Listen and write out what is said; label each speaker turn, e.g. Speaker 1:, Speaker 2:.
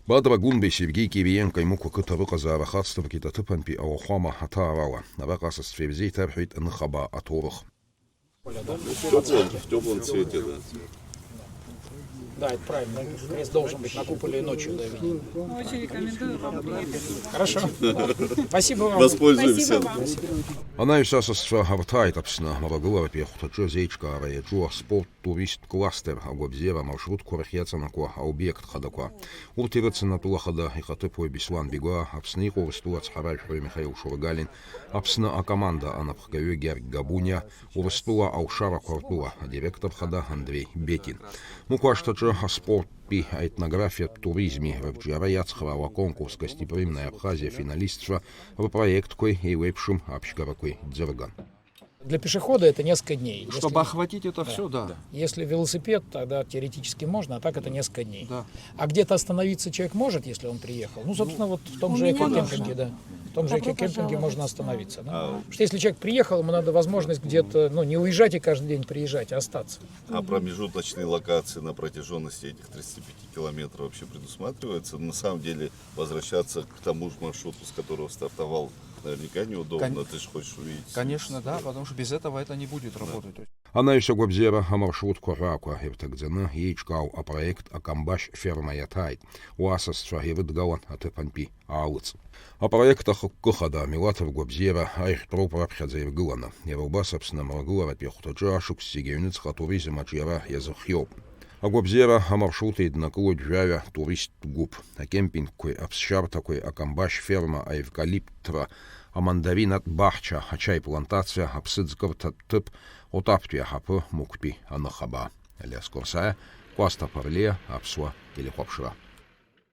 Speaker 1: Бадрагунбе Сергей Кириенко ему кукытавы казара хатстав китатыпанпи ауахама хатарала. Навакасас февзей тархит нхаба аторых.
Speaker 2: В теплом цвете, да.
Speaker 3: Да, это правильно. Крест должен быть на куполе ночью. Да,
Speaker 4: Очень рекомендую вам приехать.
Speaker 3: Хорошо. Спасибо вам.
Speaker 2: Воспользуемся.
Speaker 1: Она и сасасфа хавтайт апсна мавагула пехтачо зейчка раячуа спорт турист кластер агобзера маршрут курахьяцанакуа объект хадакуа. Уртирацана тула хада и хатыпой бислан бегуа апсны урстуац харальхой Михаил Шургалин апсна а команда анапхгаве Герг Габуня урстуа аушара квартуа директор хада Андрей Бекин. Мукуаштачо спорт пи этнография туризме в Джараяцхава конкурс гостеприимная Абхазия финалистства в проект кой и вебшим общгаракой дзерган.
Speaker 3: Для пешехода это несколько дней.
Speaker 5: Чтобы охватить это все, да.
Speaker 3: Если велосипед, тогда теоретически можно, а так это несколько дней.
Speaker 5: Да.
Speaker 3: А где-то остановиться человек может, если он приехал. Ну, собственно, вот в том же эко-кемпинге, да. В том же эко-кемпинге можно остановиться. Да? Потому что если человек приехал, ему надо возможность где-то, ну, не уезжать и каждый день приезжать, а остаться.
Speaker 2: А промежуточные локации на протяженности этих 35 километров вообще предусматривается? На самом деле возвращаться к тому же маршруту, с которого стартовал, наверняка неудобно. Ты же хочешь увидеть.
Speaker 5: Конечно, да, потому что без этого это не будет работать.
Speaker 1: Она еще гобзера а маршрут коракуа евтагдзена ейчкау а проект акамбаш ферма ятайт. Уасас шагивит галан атепанпи аалыц. А проектах кухада милатов гобзера айх тропа абхадзаев гылана. Евелба собственно маргула пехтача ашук сигевниц хатуризм ачьяра языхьёб. А гобзера а маршруты иднакло джавя турист губ. А кемпинг кой абсшар такой акамбаш ферма а эвкалиптра. А мандарин от бахча, а чай плантация, а псыцков тып, отаптуя хапы мукпи анахаба. Эляс корсая, куаста парле, апсуа или хопшива.